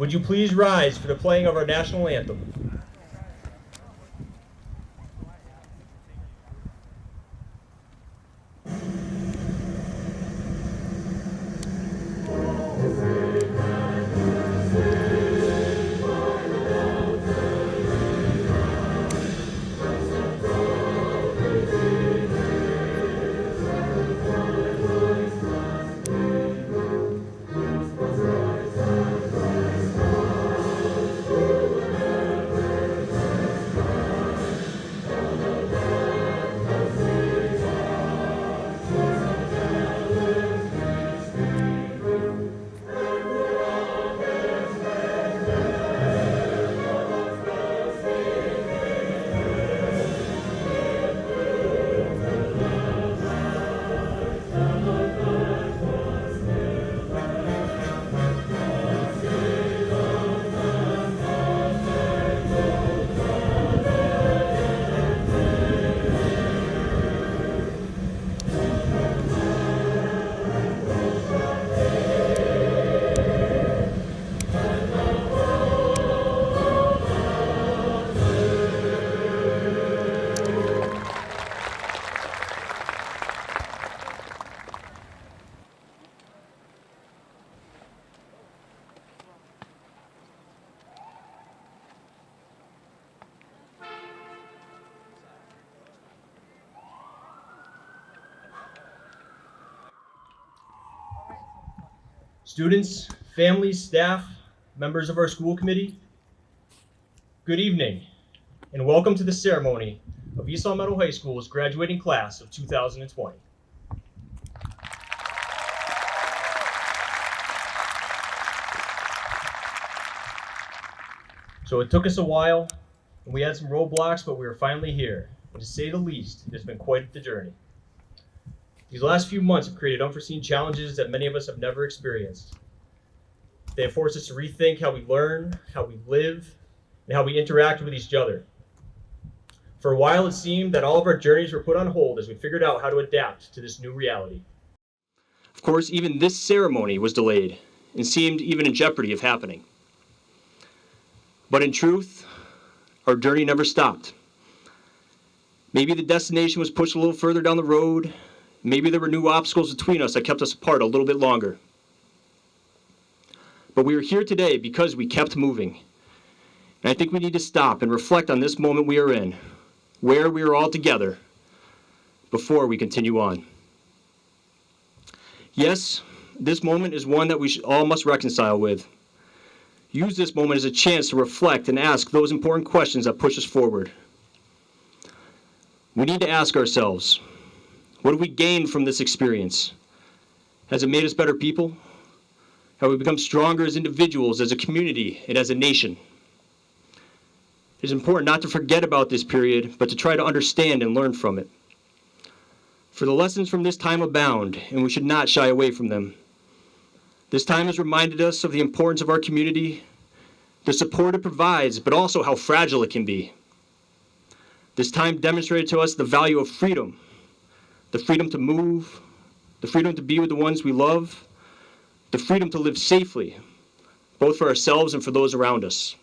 Would you please rise for the playing of our national anthem? Students, families, staff, members of our school committee, good evening, and welcome to the ceremony of East Long Meadow High School's graduating class of 2020. So it took us a while, and we had some roadblocks, but we were finally here. And to say the least, it has been quite the journey. These last few months have created unforeseen challenges that many of us have never experienced. They have forced us to rethink how we learn, how we live, and how we interact with each other. For a while, it seemed that all of our journeys were put on hold as we figured out how to adapt to this new reality. Of course, even this ceremony was delayed and seemed even in jeopardy of happening. But in truth, our journey never stopped. Maybe the destination was pushed a little further down the road. Maybe there were new obstacles between us that kept us apart a little bit longer. But we are here today because we kept moving. And I think we need to stop and reflect on this moment we are in, where we are all together, before we continue on. Yes, this moment is one that we all must reconcile with. Use this moment as a chance to reflect and ask those important questions that push us forward. We need to ask ourselves, what have we gained from this experience? Has it made us better people? Have we become stronger as individuals, as a community, and as a nation? It is important not to forget about this period, but to try to understand and learn from it. For the lessons from this time abound, and we should not shy away from them. This time has reminded us of the importance of our community, the support it provides, but also how fragile it can be. This time demonstrated to us the value of freedom, the freedom to move, the freedom to be with the ones we love, the freedom to live safely, both for ourselves and for those around us.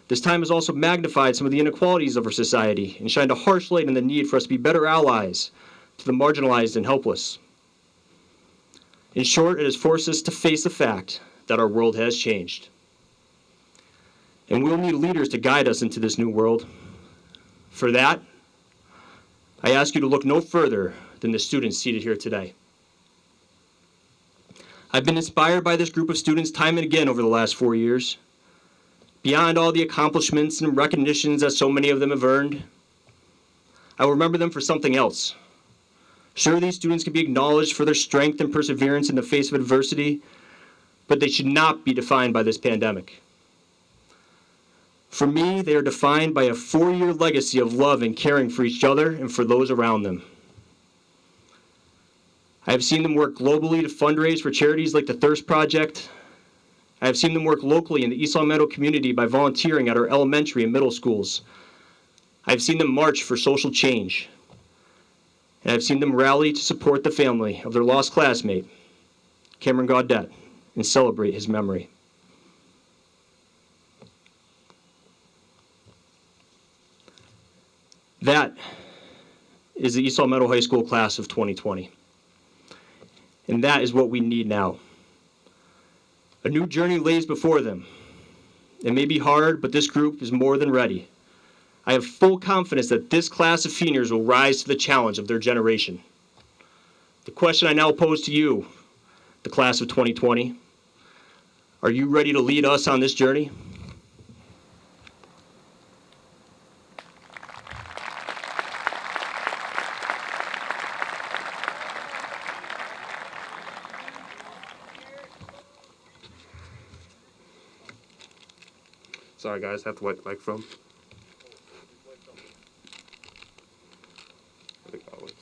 This time has also magnified some of the inequalities of our society and shined a harsh light on the need for us to be better allies to the marginalized and helpless. In short, it has forced us to face the fact that our world has changed. And we'll need leaders to guide us into this new world. For that, I ask you to look no further than the students seated here today. I've been inspired by this group of students time and again over the last 4 years. Beyond all the accomplishments and recognitions that so many of them have earned, I will remember them for something else. Sure, these students can be acknowledged for their strength and perseverance in the face of adversity, but they should not be defined by this pandemic. For me, they are defined by a 4-year legacy of love and caring for each other and for those around them. I have seen them work globally to fundraise for charities like the Thirst Project. I have seen them work locally in the East Long Meadow community by volunteering at our elementary and middle schools. I have seen them march for social change. And I have seen them rally to support the family of their lost classmate, Cameron Gaudette, and celebrate his memory. is the Eastall Meadow High School class of 2020. And that is what we need now. A new journey lays before them. It may be hard, but this group is more than ready. I have full confidence that this class of seniors will rise to the challenge of their generation. The question I now pose to you, the class of 2020, are you ready to lead us on this journey? Sorry guys, have to wipe the microphone. I think that works.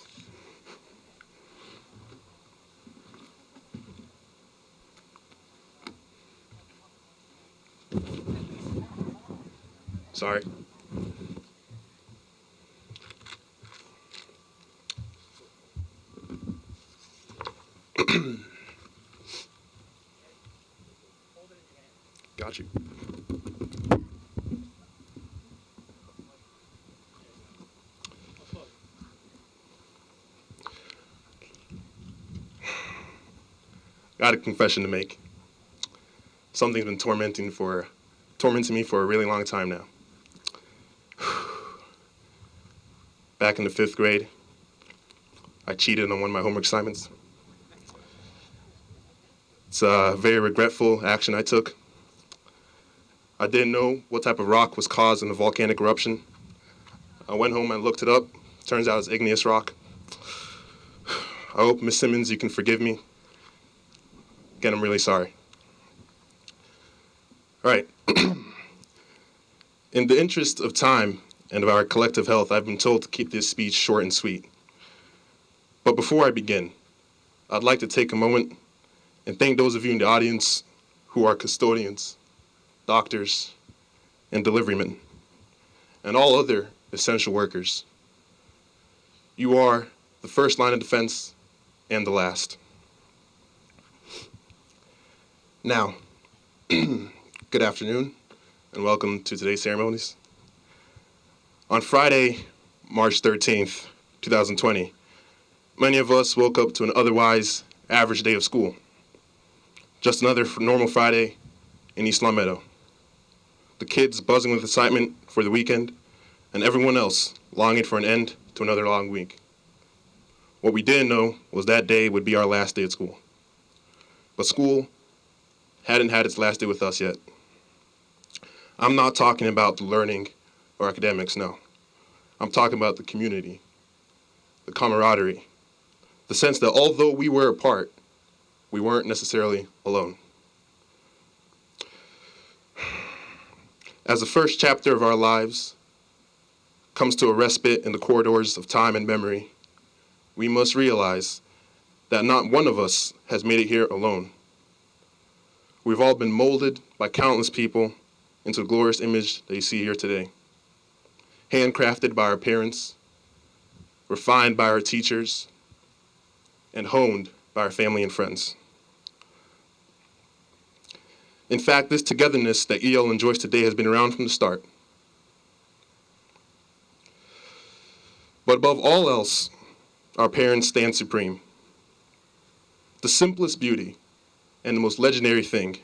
Sorry. Got you. Got a confession to make. Something's been tormenting me for a really long time now. Back in the 5th grade, I cheated on one of my homework assignments. It's a very regretful action I took. I didn't know what type of rock was caused in the volcanic eruption. I went home and looked it up. Turns out it's igneous rock. I hope, Miss Simmons, you can forgive me. Again, I'm really sorry. All right. In the interest of time and of our collective health, I've been told to keep this speech short and sweet. But before I begin, I'd like to take a moment and thank those of you in the audience who are custodians, doctors, and deliverymen, and all other essential workers. You are the first line of defense and the last. Now, good afternoon, and welcome to today's ceremonies. On Friday, March 13th, 2020, many of us woke up to an otherwise average day of school. Just another normal Friday in East Long Meadow. The kids buzzing with excitement for the weekend, and everyone else longing for an end to another long week. What we didn't know was that day would be our last day at school. But school hadn't had its last day with us yet. I'm not talking about the learning or academics, no. I'm talking about the community, the camaraderie, the sense that although we were apart, we weren't necessarily alone. As the first chapter of our lives comes to a respite in the corridors of time and memory, we must realize that not one of us has made it here alone. We've all been molded by countless people into the glorious image that you see here today. Handcrafted by our parents, refined by our teachers, and honed by our family and friends. In fact, this togetherness that EL enjoys today has been around from the start. But above all else, our parents stand supreme. The simplest beauty and the most legendary thing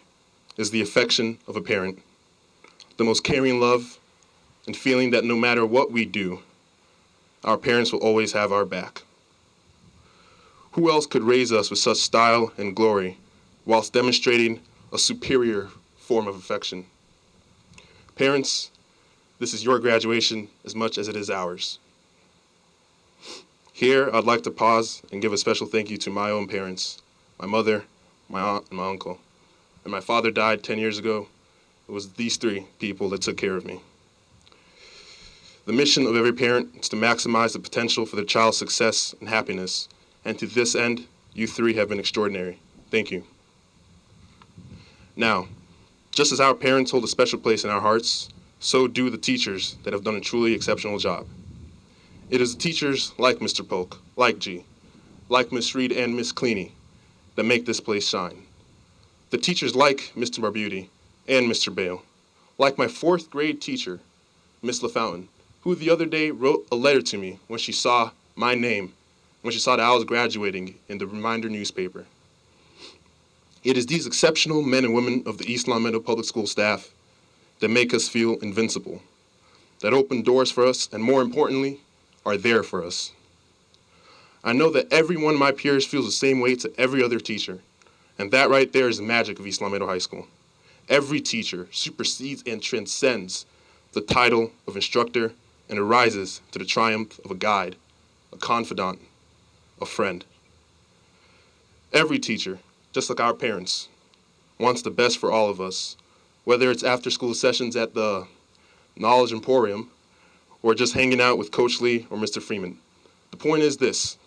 is the affection of a parent, the most caring love and feeling that no matter what we do, our parents will always have our back. Who else could raise us with such style and glory whilst demonstrating a superior form of affection? Parents, this is your graduation as much as it is ours. Here, I'd like to pause and give a special thank you to my own parents, my mother, my aunt, and my uncle. When my father died 10 years ago, it was these three people that took care of me. The mission of every parent is to maximize the potential for their child's success and happiness, and to this end, you three have been extraordinary. Thank you. Now, just as our parents hold a special place in our hearts, so do the teachers that have done a truly exceptional job. It is the teachers like Mr. Polk, like G, like Miss Reed and Miss Cleany that make this place shine. The teachers like Mr. Barbuti and Mr. Bale, like my 4th grade teacher, Miss LaFountain, who the other day wrote a letter to me when she saw my name, when she saw that I was graduating in the reminder newspaper. It is these exceptional men and women of the East Long Meadow Public School staff that make us feel invincible, that open doors for us, and more importantly, are there for us. I know that every one of my peers feels the same way to every other teacher, and that right there is the magic of East Long Meadow High School. Every teacher supersedes and transcends the title of instructor and arises to the triumph of a guide, a confidant, a friend. Every teacher, just like our parents, wants the best for all of us, whether it's after-school sessions at the Knowledge Emporium or just hanging out with Coach Lee or Mr. Freeman. The point is this: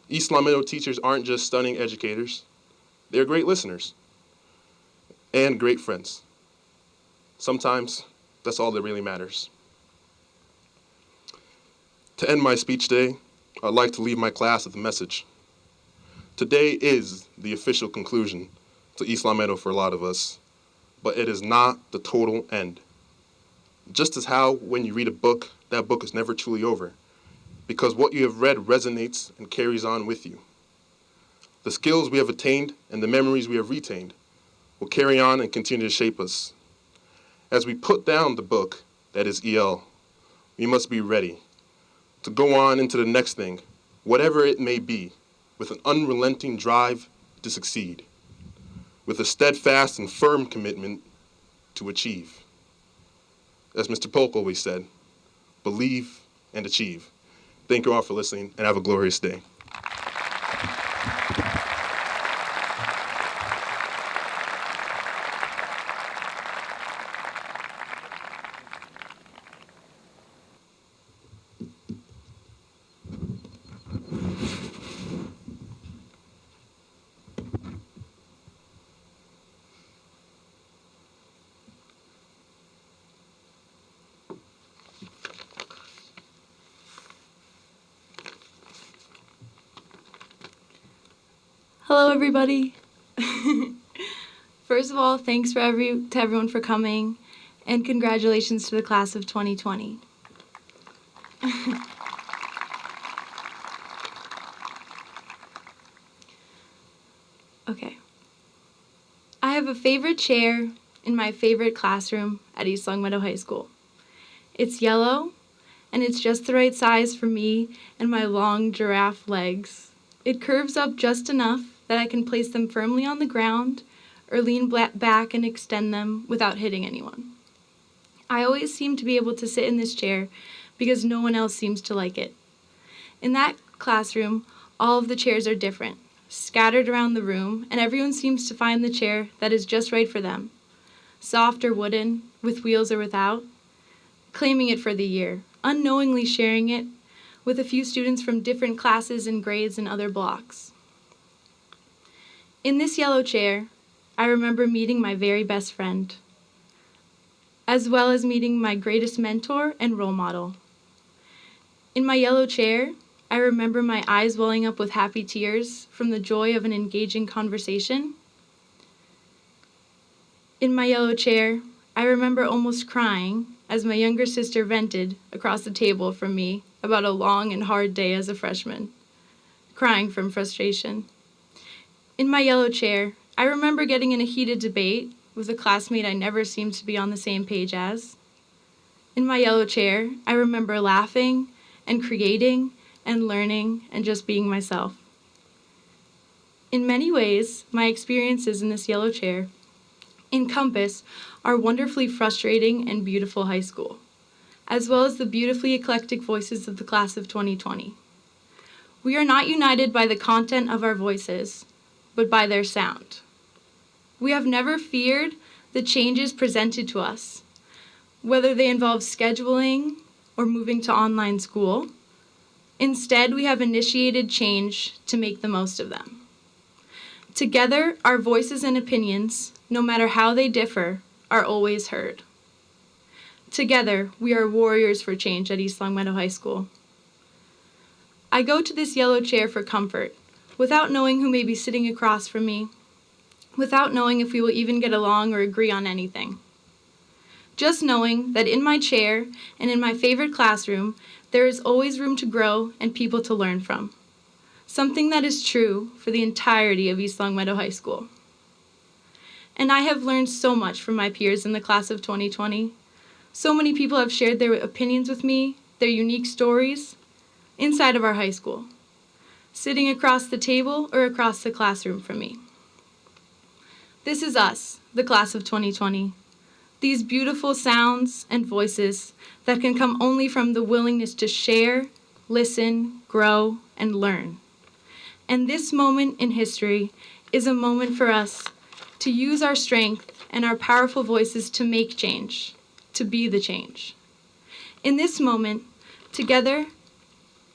East Long Meadow teachers aren't just stunning educators, they're great listeners and great friends. Sometimes that's all that really matters. To end my speech today, I'd like to leave my class with a message. Today is the official conclusion to East Long Meadow for a lot of us, but it is not the total end. Just as how when you read a book, that book is never truly over, because what you have read resonates and carries on with you. The skills we have attained and the memories we have retained will carry on and continue to shape us. As we put down the book, that is EL, we must be ready to go on into the next thing, whatever it may be, with an unrelenting drive to succeed, with a steadfast and firm commitment to achieve. As Mr. Polk always said, believe and achieve. Thank you all for listening, and have a glorious day. Hello, everybody. First of all, thanks to everyone for coming, and congratulations to the class of 2020. Okay. I have a favorite chair in my favorite classroom at East Long Meadow High School. It's yellow, and it's just the right size for me and my long giraffe legs. It curves up just enough that I can place them firmly on the ground or lean back and extend them without hitting anyone. I always seem to be able to sit in this chair because no one else seems to like it. In that classroom, all of the chairs are different, scattered around the room, and everyone seems to find the chair that is just right for them, soft or wooden, with wheels or without, claiming it for the year, unknowingly sharing it with a few students from different classes and grades and other blocks. In this yellow chair, I remember meeting my very best friend, as well as meeting my greatest mentor and role model. In my yellow chair, I remember my eyes welling up with happy tears from the joy of an engaging conversation. In my yellow chair, I remember almost crying as my younger sister vented across the table from me about a long and hard day as a freshman, crying from frustration. In my yellow chair, I remember getting in a heated debate with a classmate I never seemed to be on the same page as. In my yellow chair, I remember laughing and creating and learning and just being myself. In many ways, my experiences in this yellow chair encompass our wonderfully frustrating and beautiful high school, as well as the beautifully eclectic voices of the class of 2020. We are not united by the content of our voices, but by their sound. We have never feared the changes presented to us, whether they involve scheduling or moving to online school. Instead, we have initiated change to make the most of them. Together, our voices and opinions, no matter how they differ, are always heard. Together, we are warriors for change at East Long Meadow High School. I go to this yellow chair for comfort, without knowing who may be sitting across from me, without knowing if we will even get along or agree on anything. Just knowing that in my chair and in my favorite classroom, There is always room to grow and people to learn from. Something that is true for the entirety of East Longmeadow High School. And I have learned so much from my peers in the class of 2020. So many people have shared their opinions with me, their unique stories, inside of our high school, sitting across the table or across the classroom from me. This is us, the class of 2020. These beautiful sounds and voices that can come only from the willingness to share, listen, grow, and learn. And this moment in history is a moment for us to use our strength and our powerful voices to make change, to be the change. In this moment, together,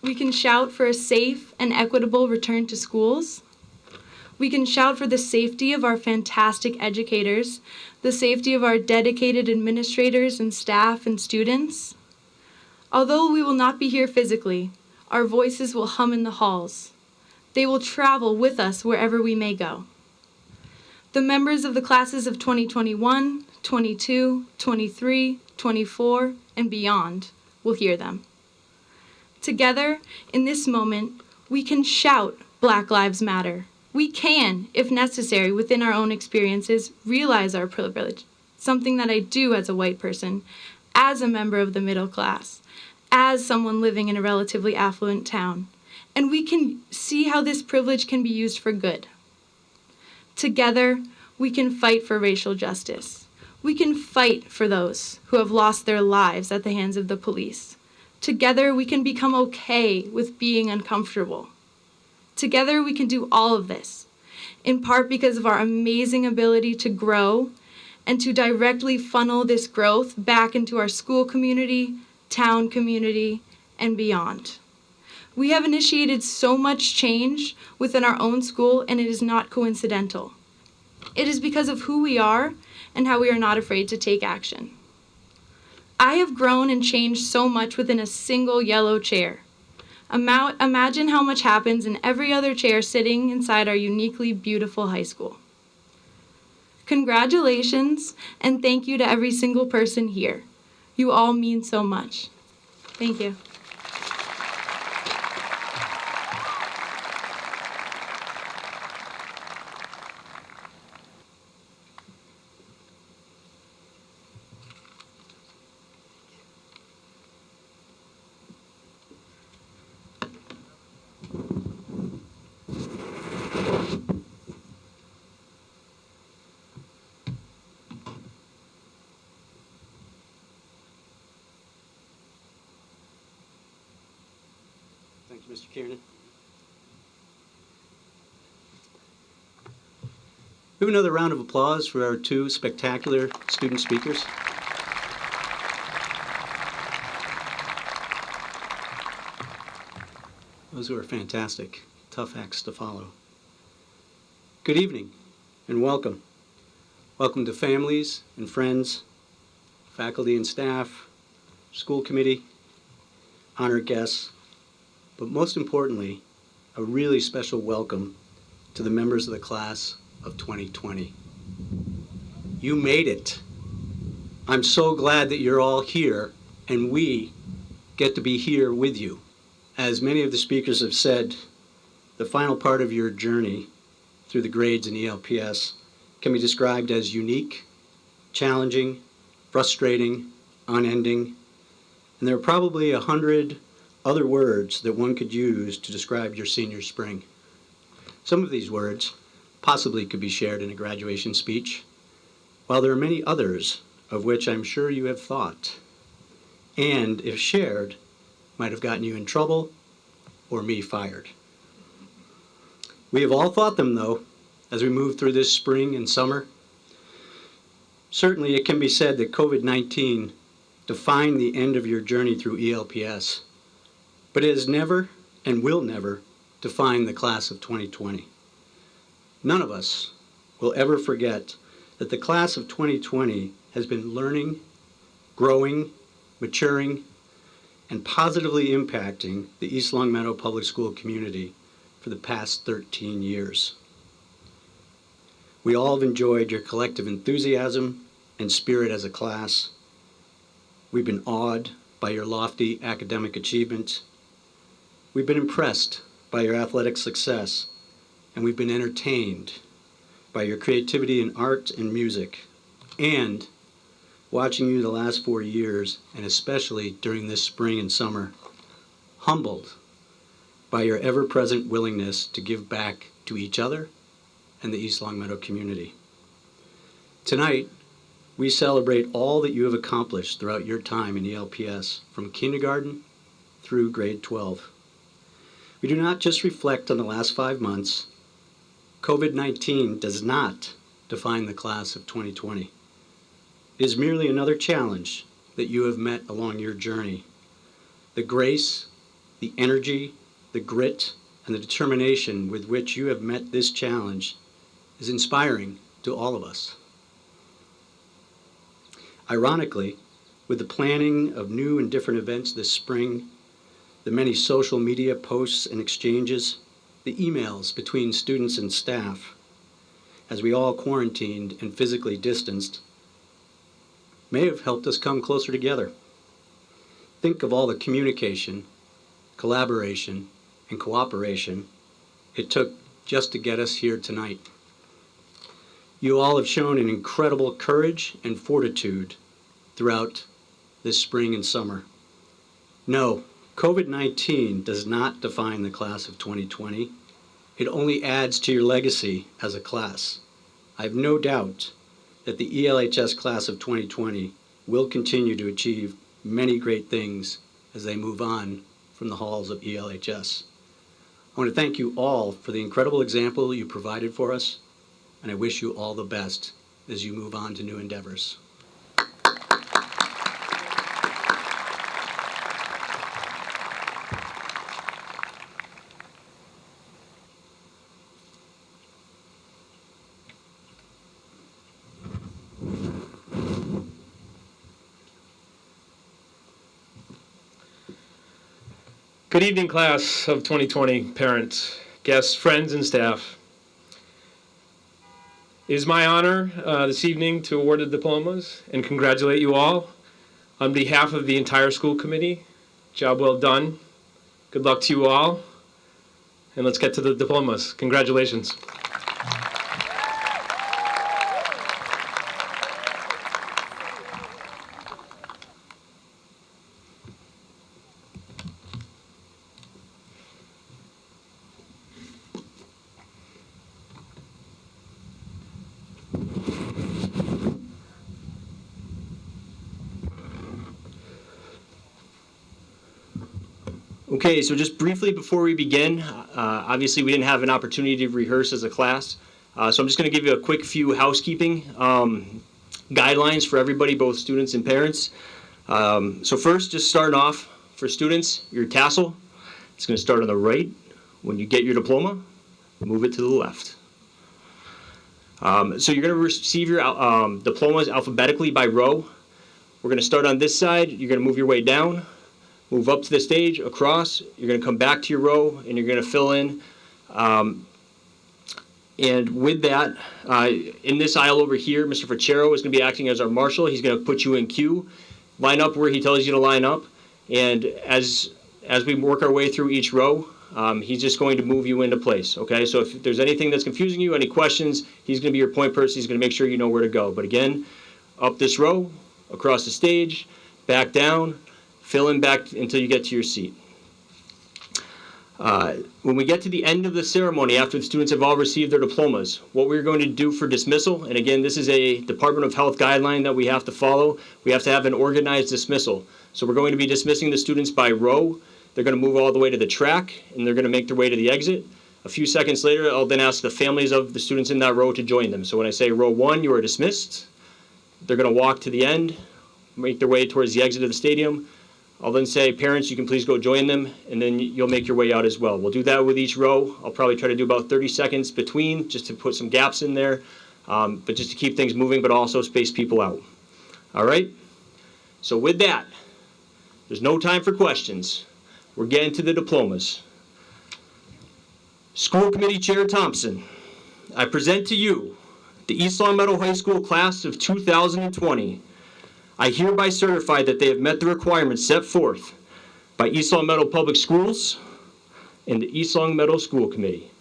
we can shout for a safe and equitable return to schools. We can shout for the safety of our fantastic educators, the safety of our dedicated administrators and staff and students. Although we will not be here physically, our voices will hum in the halls. They will travel with us wherever we may go. The members of the classes of 2021, 22, 23, 24, and beyond will hear them. Together, in this moment, we can shout Black Lives Matter. We can, if necessary, within our own experiences, realize our privilege, something that I do as a white person, as a member of the middle class, as someone living in a relatively affluent town. And we can see how this privilege can be used for good. Together, we can fight for racial justice. We can fight for those who have lost their lives at the hands of the police. Together, we can become okay with being uncomfortable. Together, we can do all of this, in part because of our amazing ability to grow and to directly funnel this growth back into our school community, town community, and beyond. We have initiated so much change within our own school, and it is not coincidental. It is because of who we are and how we are not afraid to take action. I have grown and changed so much within a single yellow chair. Imagine how much happens in every other chair sitting inside our uniquely beautiful high school. Congratulations, and thank you to every single person here. You all mean so much. Thank you. Thank you, Mr. Kiernan. We have another round of applause for our two spectacular student speakers. Those were fantastic, tough acts to follow. Good evening and welcome. Welcome to families and friends, faculty and staff, school committee, honored guests, but most importantly, a really special welcome to the members of the class of 2020. You made it. I'm so glad that you're all here and we get to be here with you. As many of the speakers have said, the final part of your journey through the grades in ELPS can be described as unique, challenging, frustrating, unending, and there are probably 100 other words that one could use to describe your senior spring. Some of these words possibly could be shared in a graduation speech, while there are many others of which I'm sure you have thought, and if shared, might have gotten you in trouble or me fired. We have all thought them, though, as we move through this spring and summer. Certainly, it can be said that COVID-19 defined the end of your journey through ELPS, but it has never and will never define the class of 2020. None of us will ever forget that the class of 2020 has been learning, growing, maturing, and positively impacting the East Longmeadow Public School community for the past 13 years. We all have enjoyed your collective enthusiasm and spirit as a class. We've been awed by your lofty academic achievements. We've been impressed by your athletic success, and we've been entertained by your creativity in art and music, and watching you the last 4 years, and especially during this spring and summer, humbled by your ever-present willingness to give back to each other and the East Longmeadow community. Tonight, we celebrate all that you have accomplished throughout your time in ELPS, from kindergarten through grade 12. We do not just reflect on the last 5 months. COVID-19 does not define the class of 2020. It is merely another challenge that you have met along your journey. The grace, the energy, the grit, and the determination with which you have met this challenge is inspiring to all of us. Ironically, with the planning of new and different events this spring, the many social media posts and exchanges, the emails between students and staff, as we all quarantined and physically distanced, may have helped us come closer together. Think of all the communication, collaboration, and cooperation it took just to get us here tonight. You all have shown an incredible courage and fortitude throughout this spring and summer. No, COVID-19 does not define the class of 2020. It only adds to your legacy as a class. I have no doubt that the ELHS class of 2020 will continue to achieve many great things as they move on from the halls of ELHS. I want to thank you all for the incredible example you provided for us, and I wish you all the best as you move on to new endeavors. Good evening, class of 2020, parents, guests, friends, and staff. It is my honor this evening to award the diplomas and congratulate you all on behalf of the entire school committee. Job well done. Good luck to you all. And let's get to the diplomas. Congratulations. Okay, so just briefly before we begin, obviously we didn't have an opportunity to rehearse as a class, so I'm just going to give you a quick few housekeeping guidelines for everybody, both students and parents. So first, just starting off for students, your tassel, it's going to start on the right. When you get your diploma, move it to the left. So you're going to receive your diplomas alphabetically by row. We're going to start on this side. You're going to move your way down. Move up to the stage, across, you're going to come back to your row, and you're going to fill in. And with that, in this aisle over here, Mr. Facero is going to be acting as our marshal. He's going to put you in queue. Line up where he tells you to line up. And as we work our way through each row, he's just going to move you into place, okay? So if there's anything that's confusing you, any questions, he's going to be your point person. He's going to make sure you know where to go. But again, up this row, across the stage, back down, fill in back until you get to your seat. When we get to the end of the ceremony, after the students have all received their diplomas, what we're going to do for dismissal, and again, this is a Department of Health guideline that we have to follow, we have to have an organized dismissal. So we're going to be dismissing the students by row. They're going to move all the way to the track, and they're going to make their way to the exit. A few seconds later, I'll then ask the families of the students in that row to join them. So when I say row 1, you are dismissed. They're going to walk to the end, make their way towards the exit of the stadium. I'll then say, parents, you can please go join them, and then you'll make your way out as well. We'll do that with each row. I'll probably try to do about 30 seconds between, just to put some gaps in there, but just to keep things moving, but also space people out. All right? So with that, there's no time for questions. We're getting to the diplomas. School Committee Chair Thompson, I present to you the East Longmeadow High School class of 2020. I hereby certify that they have met the requirements set forth by East Long Meadow Public Schools and the East Long Meadow School Committee.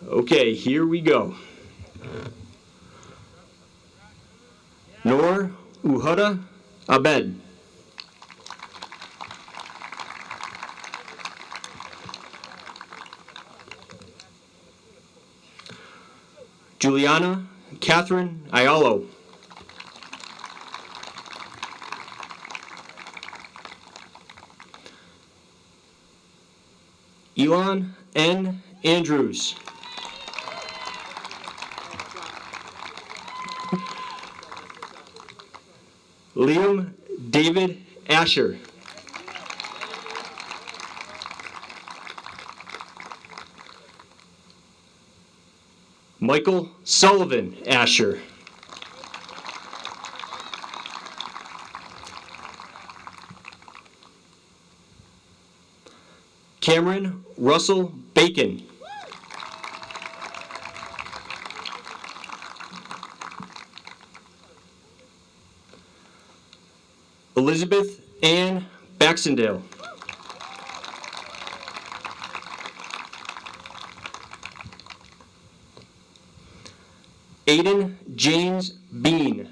Okay, here we go. Noor Uhuda Abed. Juliana Catherine Ayalo. Elon N. Andrews. Liam David Asher. Michael Sullivan Asher. Cameron Russell Bacon. Elizabeth Ann Baxendale. Aiden James Bean.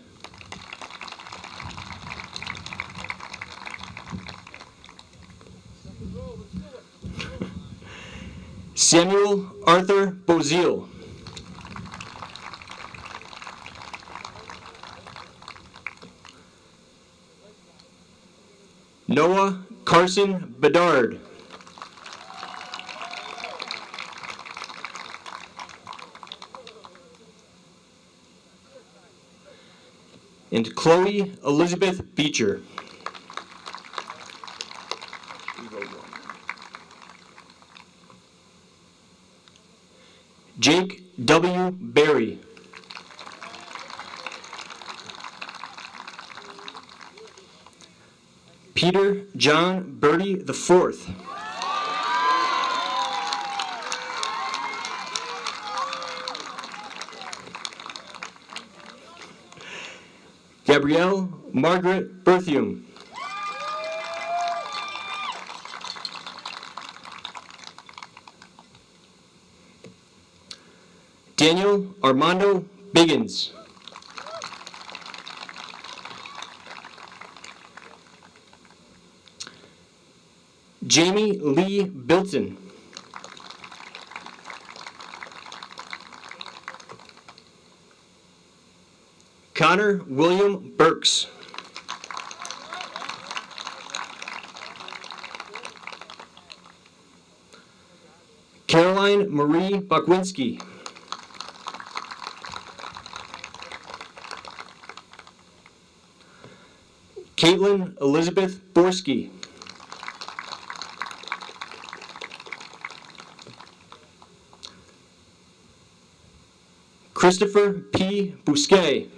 Samuel Arthur Bozile. Noah Carson Bedard. And Chloe Elizabeth Beecher. Jake W. Berry. Peter John Birdie IV. Gabrielle Margaret Berthium. Daniel Armando Biggins. Jamie Lee Bilton. Connor William Burks. Caroline Marie Bukwinski. Caitlin Elizabeth Borski. Christopher P. Bousquet.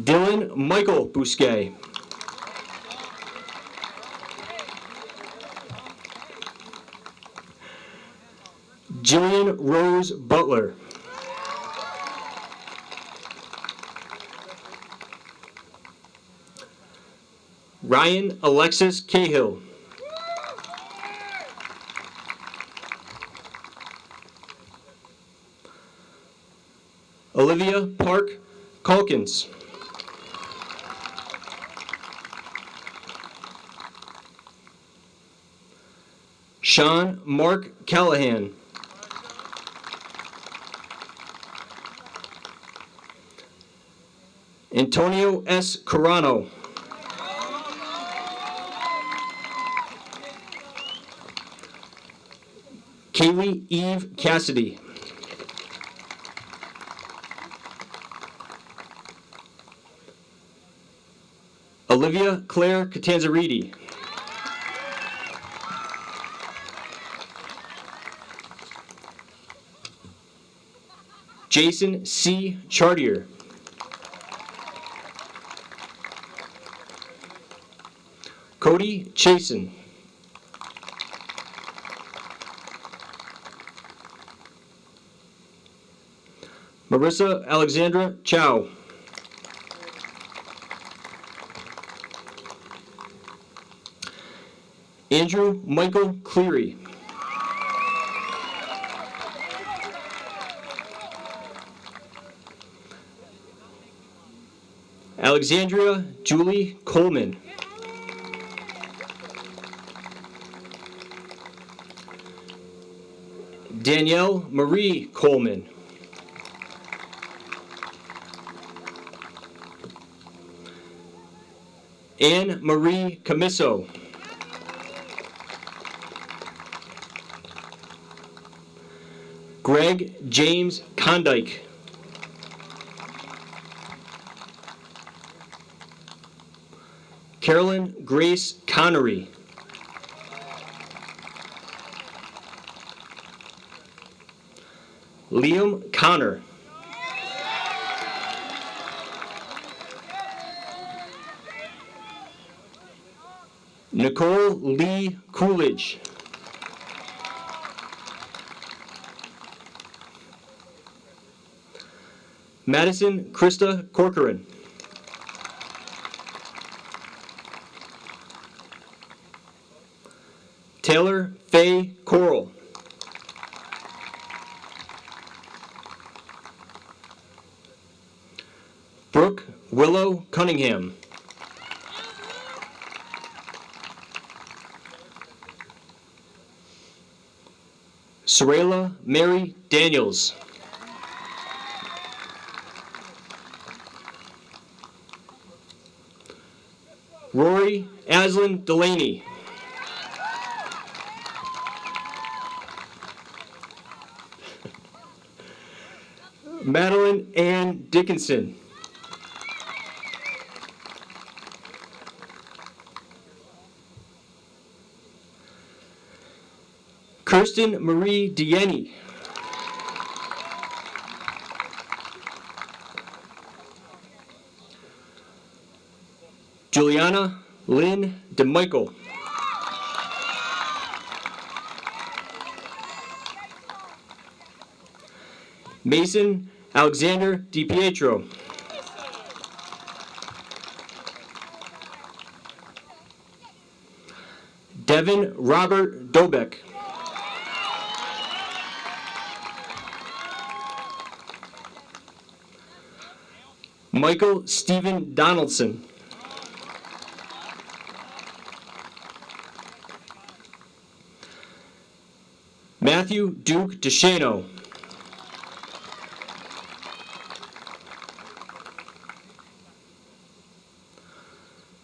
Dylan Michael Bousquet. Jillian Rose Butler. Ryan Alexis Cahill. Olivia Park Calkins. Sean Mark Callahan. Antonio S. Carano. Kaylee Eve Cassidy. Olivia Claire Catanzariti. Jason C. Chartier. Cody Chasen. Marissa Alexandra Chow. Andrew Michael Cleary. Alexandria Julie Coleman. Danielle Marie Coleman. Anne Marie Camiso. Greg James Condike. Carolyn Grace Connery. Liam Connor. Nicole Lee Coolidge. Madison Krista Corcoran. Taylor Faye Coral. Brooke Willow Cunningham. Sorayla Mary Daniels. Rory Aslan Delaney. Madeline Ann Dickinson. Kirsten Marie Dieni. Juliana Lynn DeMichael. Mason Alexander DiPietro. Devin Robert Dobeck. Michael Stephen Donaldson. Matthew Duke DeShano.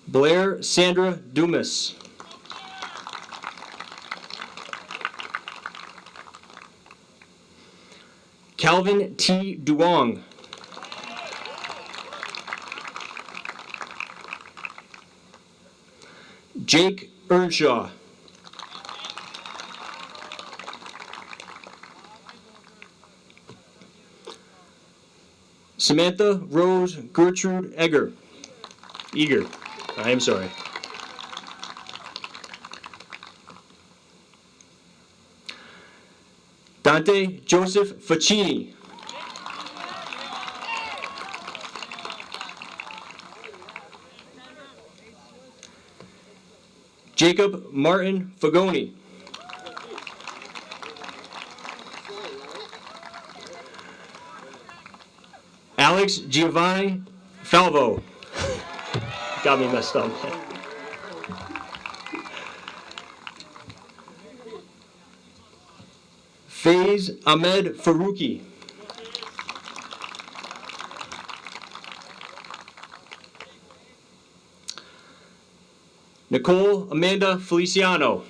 Blair Sandra Dumas. Calvin T. Duong. Jake Earnshaw. Samantha Rose Gertrude Eager. I am sorry. Dante Joseph Faccini. Jacob Martin Fagoni. Alex Giovanni Falvo. Got me messed up. Faiz Ahmed Farouki. Nicole Amanda Feliciano.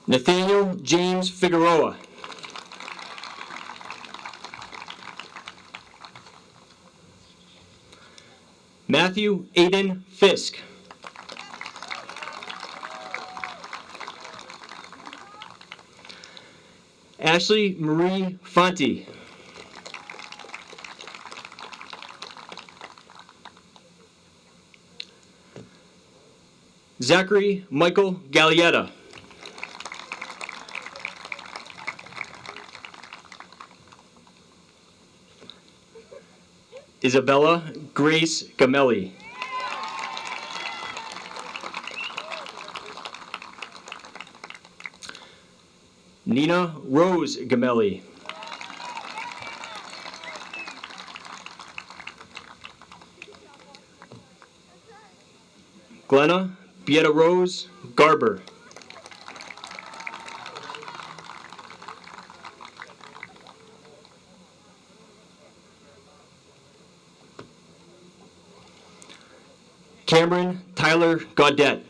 Nathaniel James Figueroa. Matthew Aiden Fisk. Ashley Marie Fonte. Zachary Michael Gallietta. Isabella Grace Gamelli. Nina Rose Gamelli. Glenna Beata Rose Garber. Cameron Tyler Gaudette.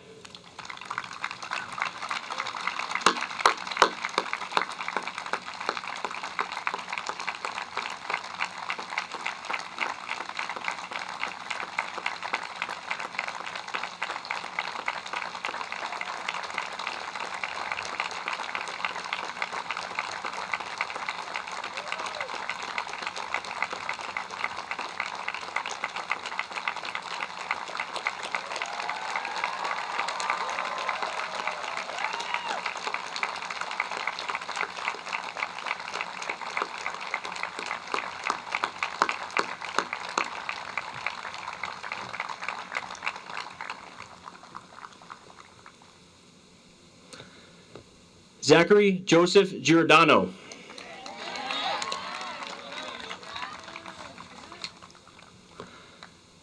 Zachary Joseph Giordano.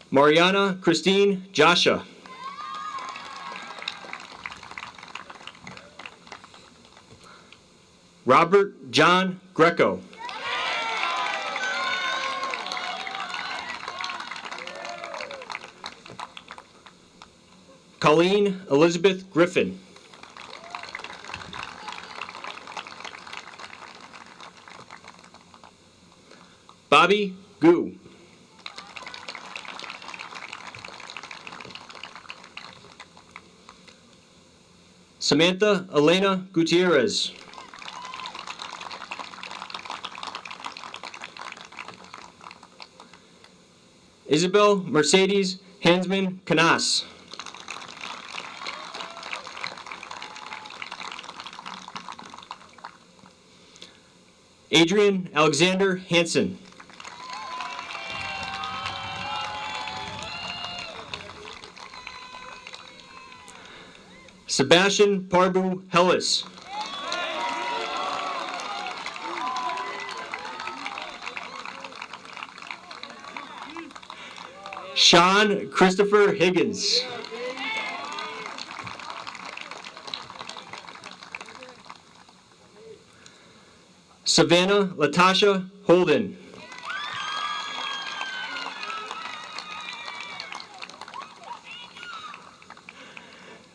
Mariana Christine Jasha. Robert John Greco. Colleen Elizabeth Griffin. Bobby Gu. Samantha Elena Gutierrez. Isabel Mercedes Hansman Canas. Adrian Alexander Hansen. Sebastian Parbu Hellis. Sean Christopher Higgins. Savannah Latasha Holden.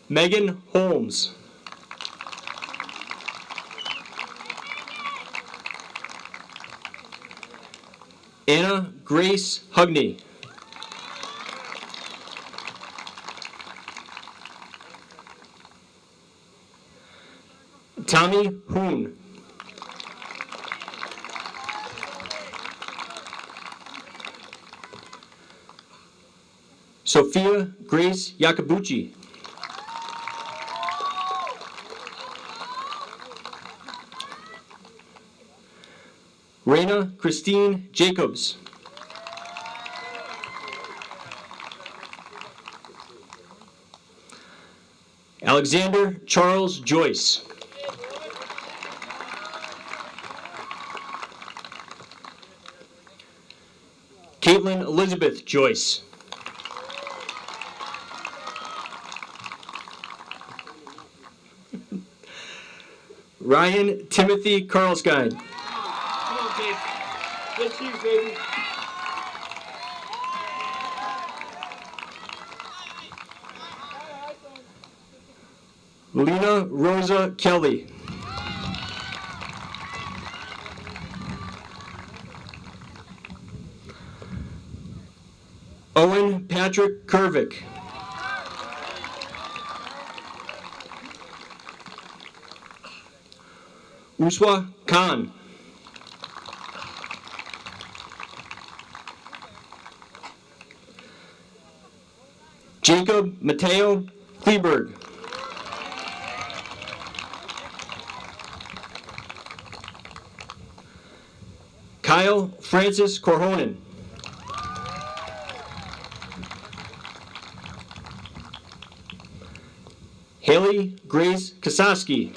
Megan Holmes. Anna Grace Hugney. Tommy Hoon. Sophia Grace Yakabuchi. Raina Christine Jacobs. Alexander Charles Joyce. Caitlin Elizabeth Joyce. Ryan Timothy Carlskine. Come on, Jake. Good cheese, baby. Lena Rosa Kelly. Owen Pat Patrick Kervick. Uswa Khan. Jacob Mateo Kleberg. Kyle Francis Corhonen. Haley Grace Kasaski.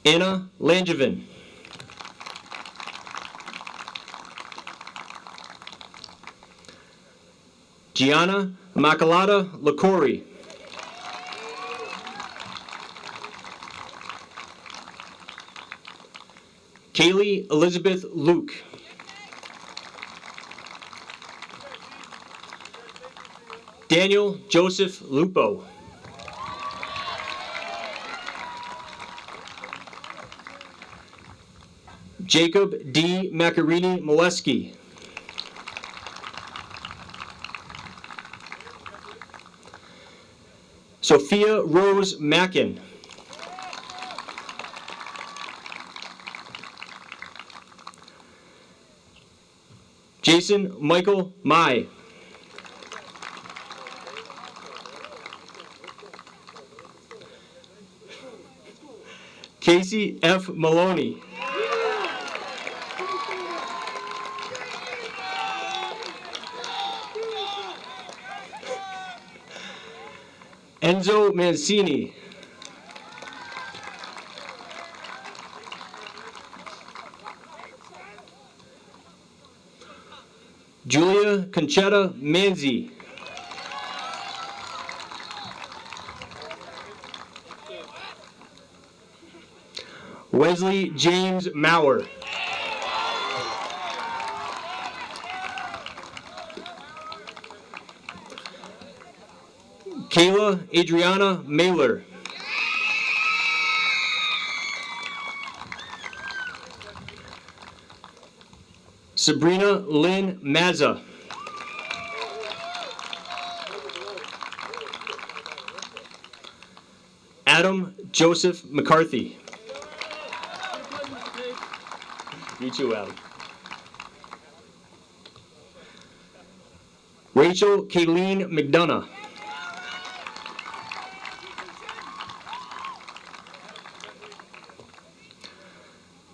Anna Langevin. Gianna Makalata Lakori. Kaylee Elizabeth Luke. Daniel Joseph Lupo. Jacob D. Macarini Molesky. Sophia Rose Mackin. Jason Michael Mai. Casey F. Maloney. Enzo Mancini. Julia Conchetta Manzi. Wesley James Maurer. Kayla Adriana Mailer. Sabrina Lynn Mazza. Adam Joseph McCarthy. You too, Adam. Rachel Kayleen McDonough.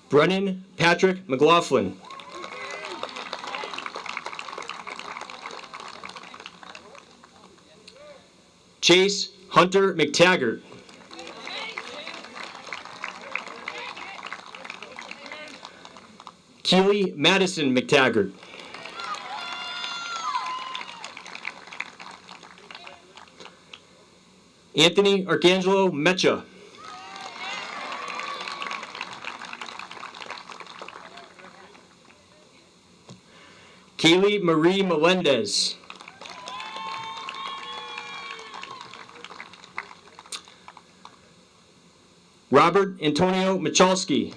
Brennan Patrick McLaughlin. Chase Hunter McTaggart. Keely Madison McTaggart. Anthony Arcangelo Mecha. Kaylee Marie Melendez. Robert Antonio Michalski.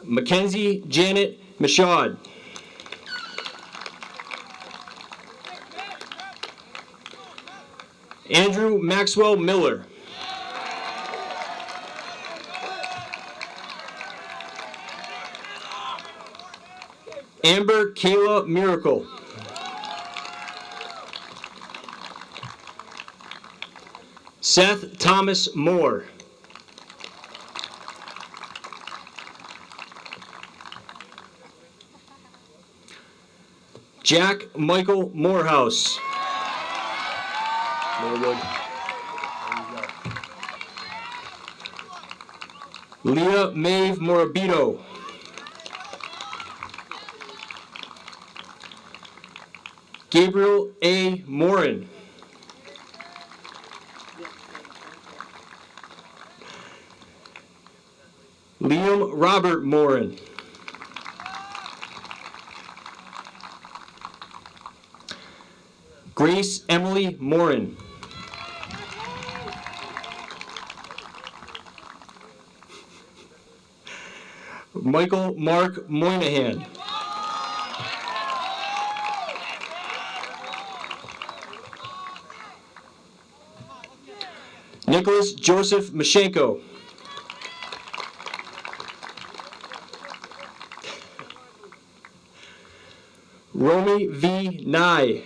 Mackenzie Janet Michaud. Andrew Maxwell Miller. Amber Kayla Miracle. Seth Thomas Moore. Jack Michael Morehouse. Norwood. Leah Maeve Morabito. Gabriel A. Morin. Liam Robert Morin. Grace Emily Morin. Michael Mark Moynihan. Nicholas Joseph Mashenko. Romy V. Nye.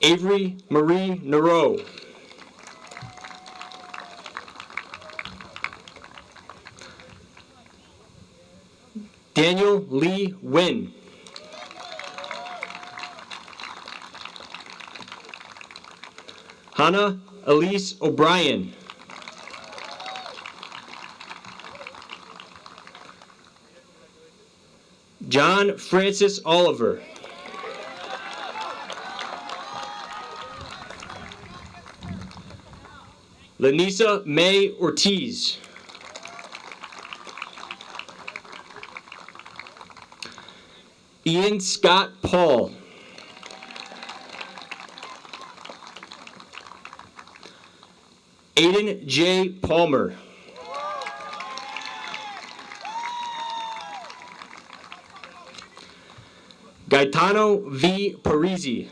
Avery Marie Nero. Daniel Lee Wynn. Hannah Elise O'Brien. John Francis Oliver. Lanisa May Ortiz. Ian Scott Paul. Aiden J. Palmer. Gaetano V. Parisi.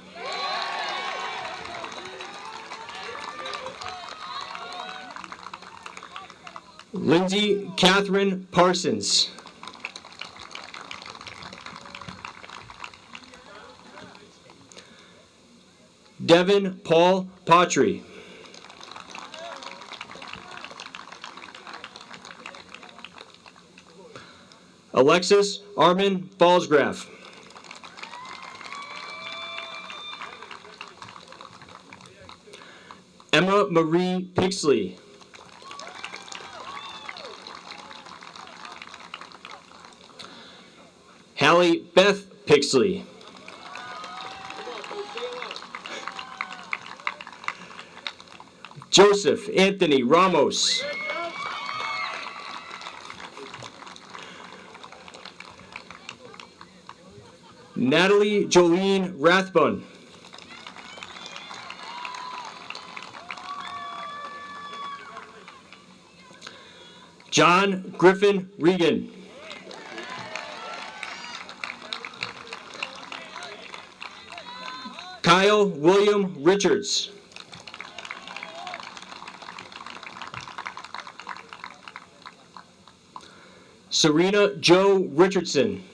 Lindsay Catherine Parsons. Devin Paul Patry. Alexis Armin Fallsgraf. Emma Marie Pixley. Hallie Beth Pixley. Joseph Anthony Ramos. Natalie Jolene Rathbun. John Griffin Regan. Kyle William Richards. Serena Jo Richardson.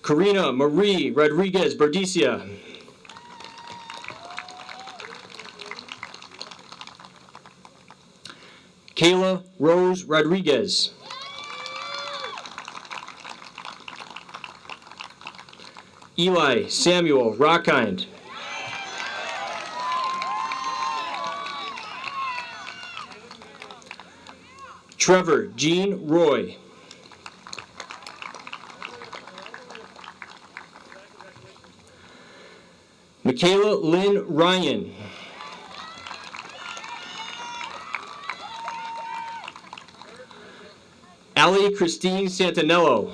Karina Marie Rodriguez Berdicia. Kayla Rose Rodriguez. Eli Samuel Rockhind. Trevor Jean Roy. Michaela Lynn Ryan. Allie Christine Santanello.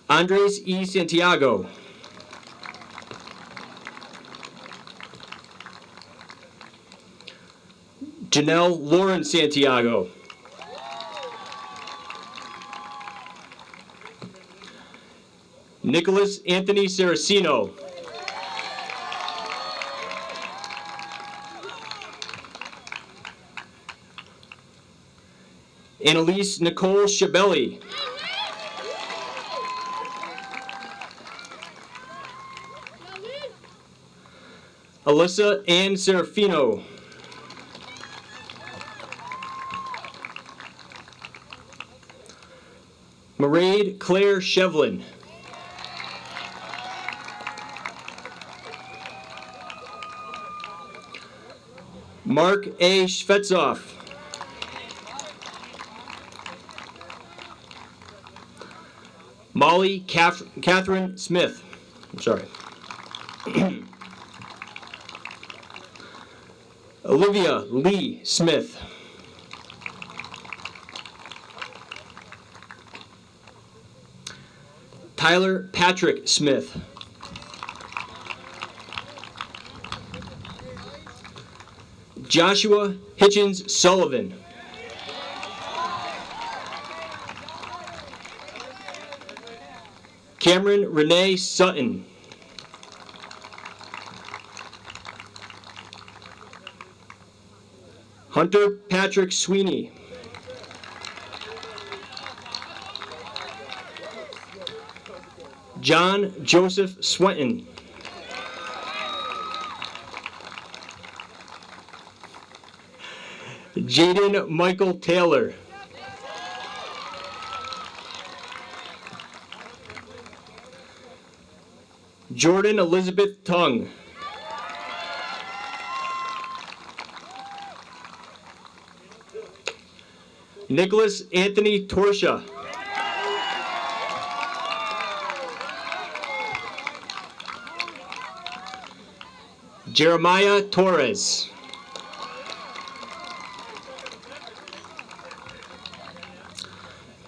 Andres E. Santiago. Janelle Lauren Santiago. Nicholas Anthony Saracino. Annalise Nicole Schiavelli. Alyssa Ann Serafino. Mairead Claire Shevlin. Mark A. Shvetzoff. Molly Catherine Smith. I'm sorry. Olivia Lee Smith. Tyler Patrick Smith. Joshua Hitchens Sullivan. Cameron Renee Sutton. Hunter Patrick Sweeney. John Joseph Swenton. Jaden Michael Taylor. Jordan Elizabeth Tung. Nicholas Anthony Torsha. Jeremiah Torres.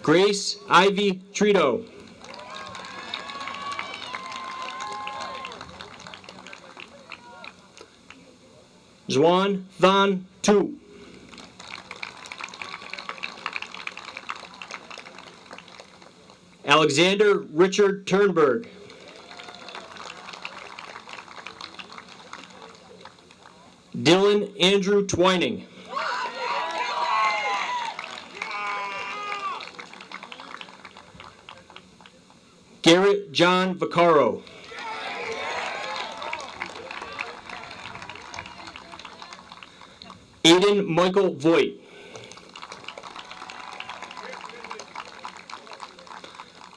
Grace Ivy Trito. Zwan Than Tu. Alexander Richard Turnberg. Dylan Andrew Twining. Garrett John Vaccaro. Aiden Michael Voigt.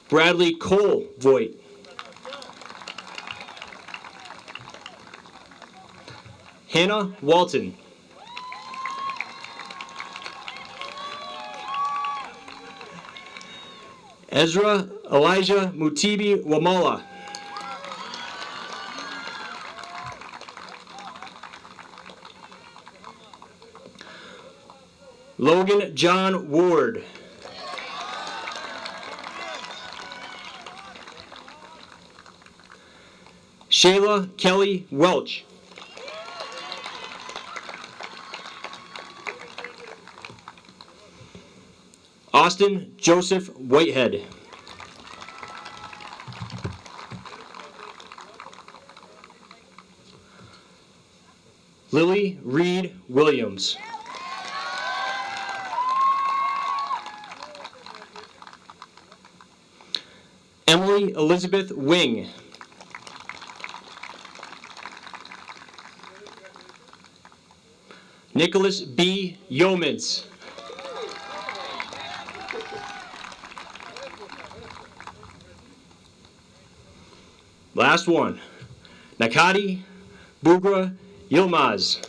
Bradley Cole Voigt. Hannah Walton. Ezra Elijah Mutibi Wamala. Logan John Ward. Shayla Kelly Welch. Austin Joseph Whitehead. Lily Reed Williams. Emily Elizabeth Wing. Nicholas B. Yeomans. Last one. Nakati Bugra Yilmaz.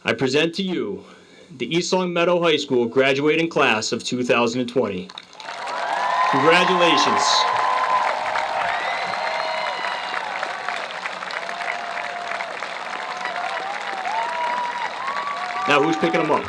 I present to you the East Long Meadow High School graduating class of 2020. Congratulations. Now who's picking them up?